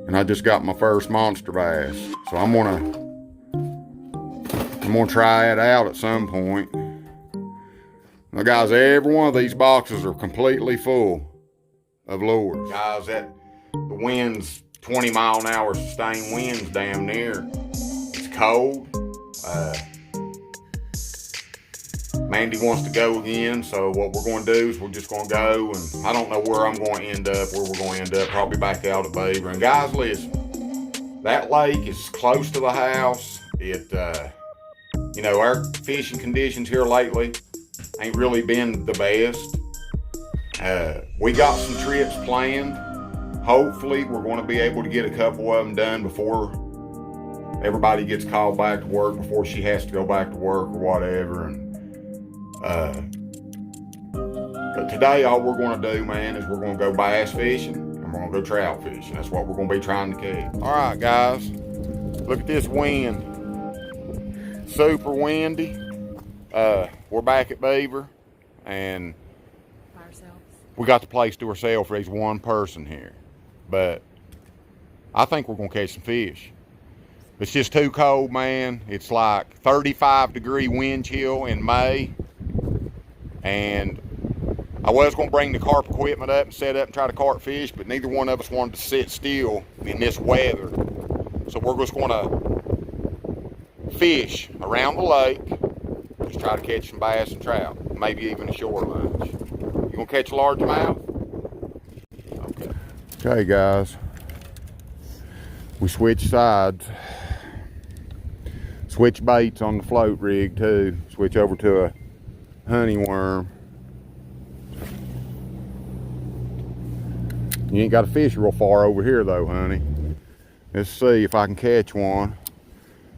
and I just got my first monster bass. So I'm gonna try it out at some point. Now guys, every one of these boxes are completely full of lures. Guys, the wind's 20-mile-an-hour sustained winds damn near. It's cold. Mandy wants to go again, so what we're going to do is we're just going to go, and I don't know where I'm going to end up, probably back out at Beaver. And guys, listen, that lake is close to the house. You know, our fishing conditions here lately ain't really been the best. We got some trips planned. Hopefully, we're going to be able to get a couple of them done before everybody gets called back to work, before she has to go back to work or whatever. And but today, all we're going to do, man, is we're going to go bass fishing and we're going to go trout fishing. That's what we're going to be trying to catch. All right, guys, look at this wind. Super windy. We're back at Beaver, and we got the place to ourselves for one person here. But I think we're going to catch some fish. It's just too cold, man. It's like 35-degree wind chill in May. And I was going to bring the carp equipment up and set up and try to carp fish, but neither one of us wanted to sit still in this weather. So we're just going to fish around the lake, just try to catch some bass and trout, maybe even a shore lunch. You going to catch a largemouth? Okay. Okay, guys. We switched sides. Switch baits on the float rig too. Switch over to a honey worm. You ain't got to fish real far over here though, honey. Let's see if I can catch one.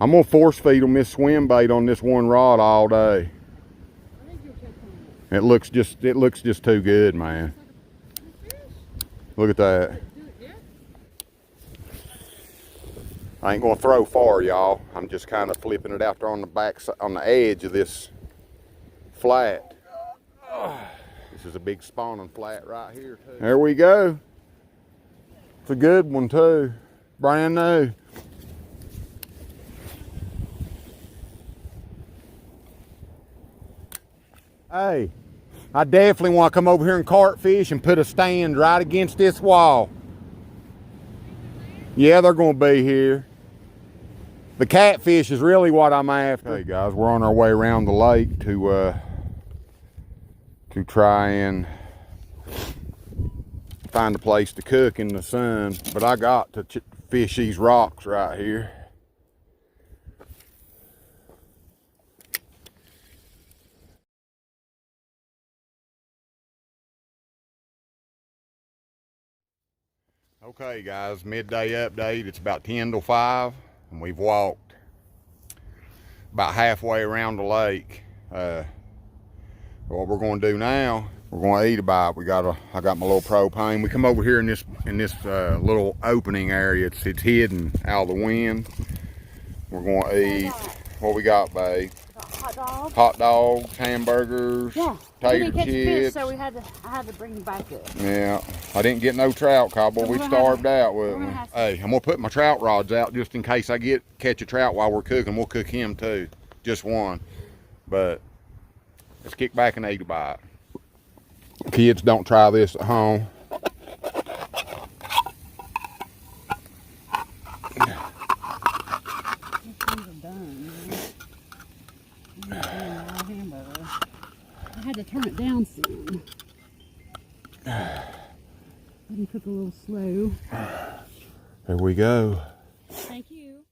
I'm gonna force feed them this swim bait on this one rod all day. It looks just too good, man. Look at that. I ain't gonna throw far, y'all. I'm just kind of flipping it out there on the back, on the edge of this flat. This is a big spawning flat right here too. There we go. It's a good one too. Brand new. Hey, I definitely want to come over here and carp fish and put a stand right against this wall. Yeah, they're gonna be here. The catfish is really what I'm after. Hey guys, we're on our way around the lake to try and find a place to cook in the sun, but I got to fish these rocks right here. Okay guys, midday update. It's about 10 to 5 and we've walked about halfway around the lake. What we're going to do now, we're going to eat about. I got my little propane. We come over here in this little opening area. It's hidden out of the wind. We're going to eat. What we got, babe? Hot dogs, hamburgers, tater chips. Fish, so I had to bring them back up. Yeah, I didn't get no trout, cowboy. We starved out with them. Hey, I'm gonna put my trout rods out just in case I catch a trout while we're cooking. We'll cook him too, just one. But let's kick back and eat a bite. Kids, don't try this at home. I had to turn it down some. Let me cook a little slow. There we go. Thank you.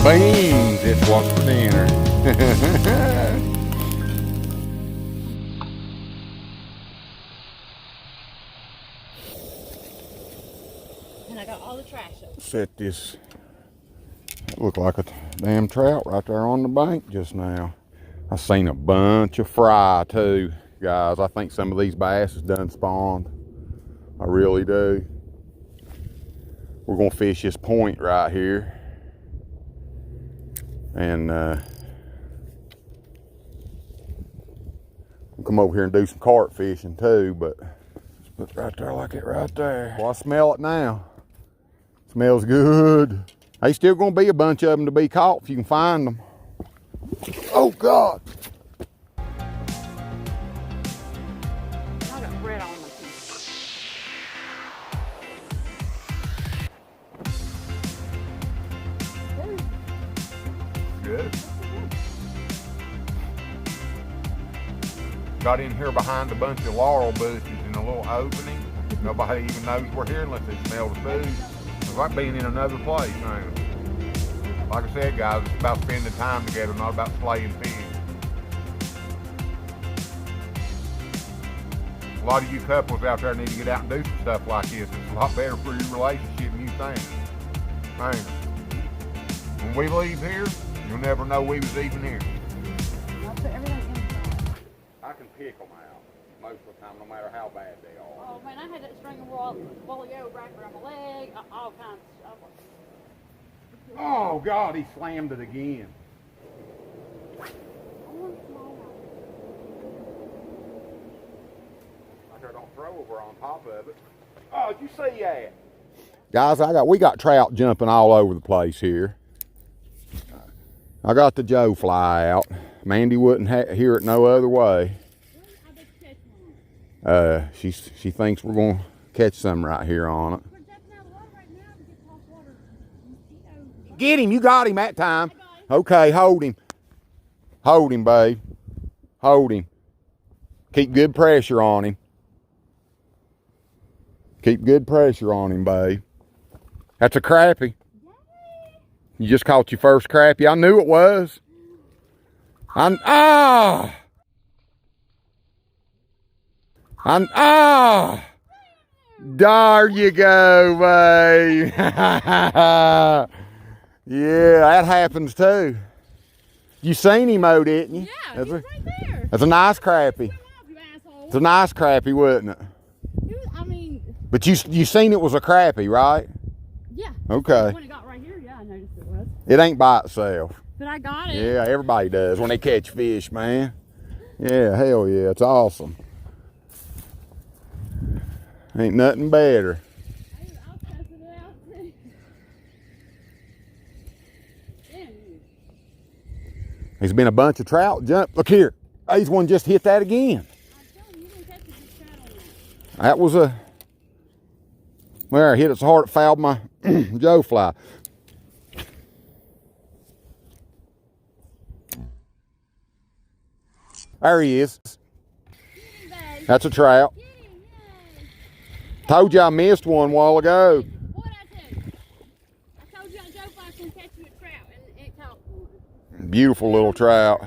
Beans, it's what's for dinner. And I got all the trash up. Set this. It looked like a damn trout right there on the bank just now. I seen a bunch of fry too, guys. I think some of these bass has done spawned. I really do. We're gonna fish this point right here. And we'll come over here and do some carp fishing too, but let's put it right there like it right there. Well, I smell it now. Smells good. There's still gonna be a bunch of them to be caught if you can find them. Oh God. I got bread on my teeth. Good. Got in here behind a bunch of laurel bushes in a little opening. Nobody even knows we're here unless they smell the food. It's like being in another place now. Like I said, guys, it's about spending time together, not about slaying fish. A lot of you couples out there need to get out and do some stuff like this. It's a lot better for your relationship than you think. Man, when we leave here, you'll never know we was even here. I'll put everything inside. I can pick them out most of the time, no matter how bad they are. Oh man, I had that string of woolly-o wrapped around my leg, all kinds of stuff. Oh God, he slammed it again. Don't throw over on top of it. Oh, did you see that? Guys, we got trout jumping all over the place here. I got the Joe fly out. Mandy wouldn't hear it no other way. She thinks we're gonna catch some right here on it. Get him, you got him that time. Okay, hold him. Hold him, babe. Hold him. Keep good pressure on him. Keep good pressure on him, babe. That's a crappie. You just caught your first crappie. I knew it was. There you go, babe. Yeah, that happens too. You seen him, didn't you? Yeah, he's right there. That's a nice crappie. It's a nice crappie, wasn't it? But you seen it was a crappie, right? Yeah. Okay. When it got right here, yeah, I noticed it was. It ain't by itself. But I got it. Yeah, everybody does when they catch fish, man. Yeah, hell yeah, it's awesome. Ain't nothing better. I'll test it out too. There's been a bunch of trout jump. Look here. There's one just hit that again. You didn't catch a trout on that. That was a... Well, I hit it so hard it fouled my Joe fly. There he is. That's a trout. Told you I missed one a while ago. What I tell you? I told you on Joe Fly can catch you a trout and it caught one. Beautiful little trout.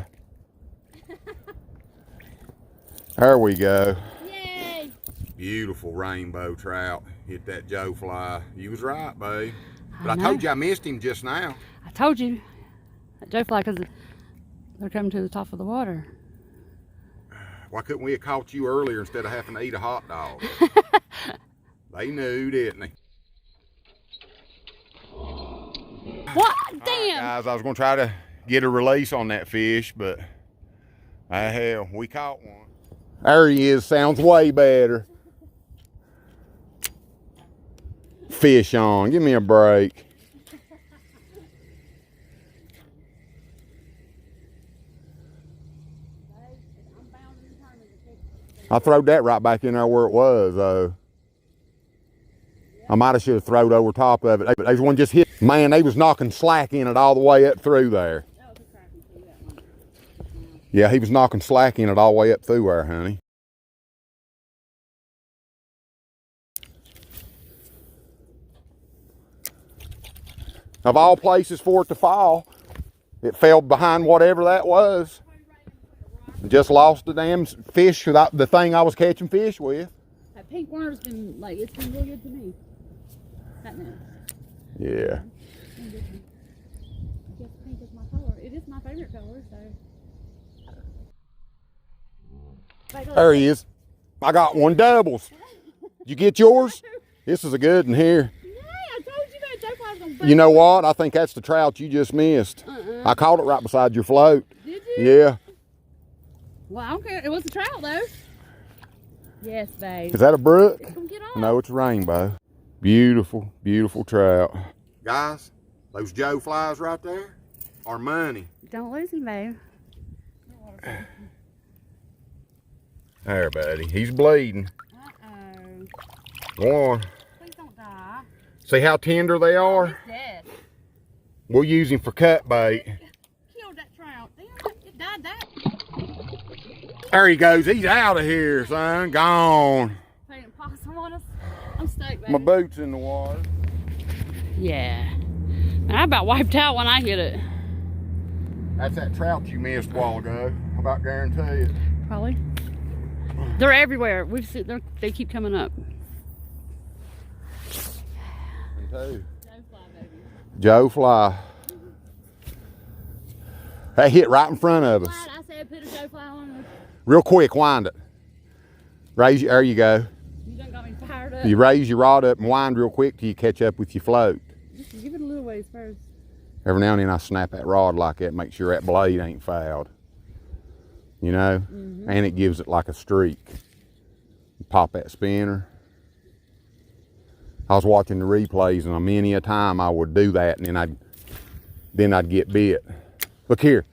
There we go. Yay! Beautiful rainbow trout. Hit that Joe fly. You was right, babe. But I told you I missed him just now. I told you. Joe Fly, because they're coming to the top of the water. Why couldn't we have caught you earlier instead of having to eat a hot dog? They knew, didn't they? What? Damn! Right, guys, I was going to try to get a release on that fish, but hell, we caught one. There he is. Sounds way better. Fish on. Give me a break. I throwed that right back in there where it was, though. I might have should have thrown over top of it. There's one just hit. Man, they was knocking slack in it all the way up through there. Yeah, he was knocking slack in it all the way up through there, honey. Of all places for it to fall, it fell behind whatever that was. Just lost the damn fish without the thing I was catching fish with. That pink worm's been, like, it's been real good to me. That nest. Yeah. I guess pink is my color. It is my favorite color, so. There he is. I got one doubles. Did you get yours? This is a good one here. Yeah, I told you that Joe was gonna. You know what? I think that's the trout you just missed. I caught it right beside your float. Did you? Yeah. Well, I don't care. It was a trout, though. Yes, babe. Is that a brook? It's gonna get off. No, it's a rainbow. Beautiful, beautiful trout. Guys, those Joe flies right there are money. Don't lose him, babe. There, buddy. He's bleeding. Uh-oh. Go on. Please don't die. See how tender they Oh, are? he's dead. We'll use him for cut bait. Killed that trout. Damn, it died that. There he goes. He's out of here, son. Gone. Playing possum on us. I'm stoked, baby. My boot's in the water. Yeah. Man, I about wiped out when I hit it. That's that trout you missed a while ago. I about guarantee it. Probably. They're everywhere. They keep coming up. Joe fly, baby. Joe fly. That hit right in front of us. I said put a Joe fly on us. Real quick, wind it. Raise your, there you go. You done got me fired up. You raise your rod up and wind real quick till you catch up with your float. Just give it a little ways first. Every now and then I snap that rod like that, make sure that blade ain't fouled. You know? And it gives it like a streak. Pop that spinner. I was watching the replays and many a time I would do that and then I'd get bit. Look here.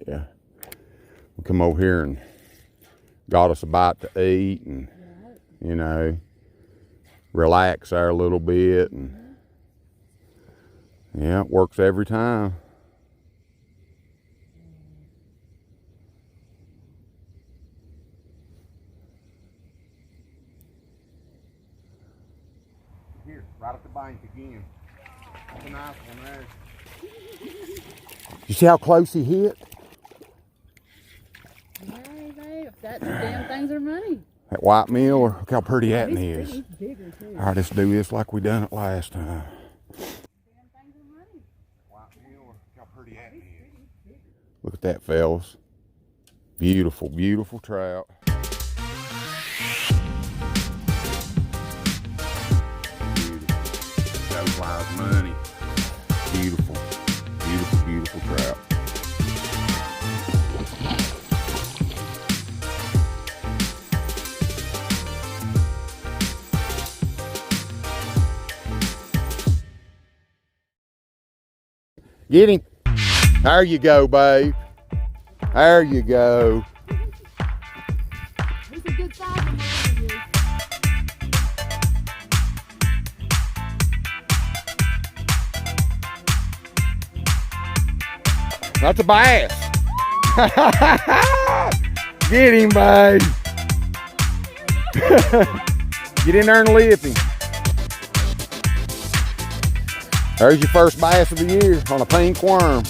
Yeah. We come over here and got us a bite to eat and, you know, relax there a little bit. And yeah, it works every time. Here, right at the bank again. That's a nice one there. You see how close he hit? Hey, babe, that damn things are money. That white miller, look how pretty that is. He's bigger too. All right, let's do this like we done it last time. Damn things are money. White miller, look how pretty that is. Look at that, fellas. Beautiful, beautiful trout. Joe flies money. Beautiful, beautiful, beautiful trout. Get him. There you go, babe. There you go. It's a good size one, whatever it is. That's a bass. Get him, babe. Get in there and lift him. There's your first bass of the year on a pink worm.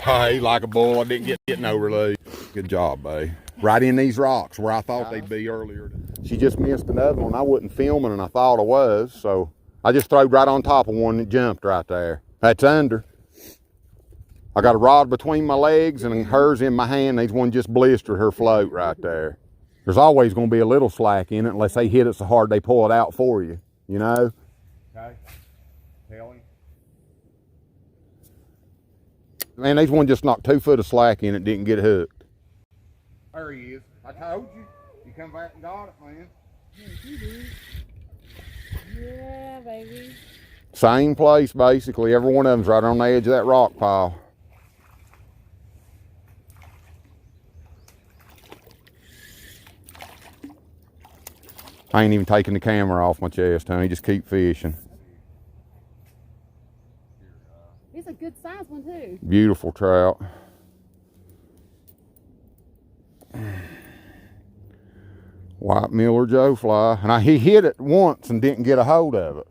Hey, like a bull, I didn't get no relief. Good job, babe. Right in these rocks where I thought they'd be earlier. She just missed another one. I wasn't filming and I thought I was, so I just throwed right on top of one that jumped right there. That's under. I got a rod between my legs and hers in my hand. These one just blistered her float right there. There's always going to be a little slack in it unless they hit it so hard they pull it out for you, you know? Okay, tell him. Man, these one just knocked 2 foot of slack in it, didn't get hooked. There he is. I told you. You come back and got it, man. Yes, you did. Yeah, baby. Same place, basically. Every one of them's right on the edge of that rock pile. I ain't even taking the camera off my chest, honey. Just keep fishing. It's a good size one too. Beautiful trout. White Miller Joe fly. And he hit it once and didn't get a hold of it.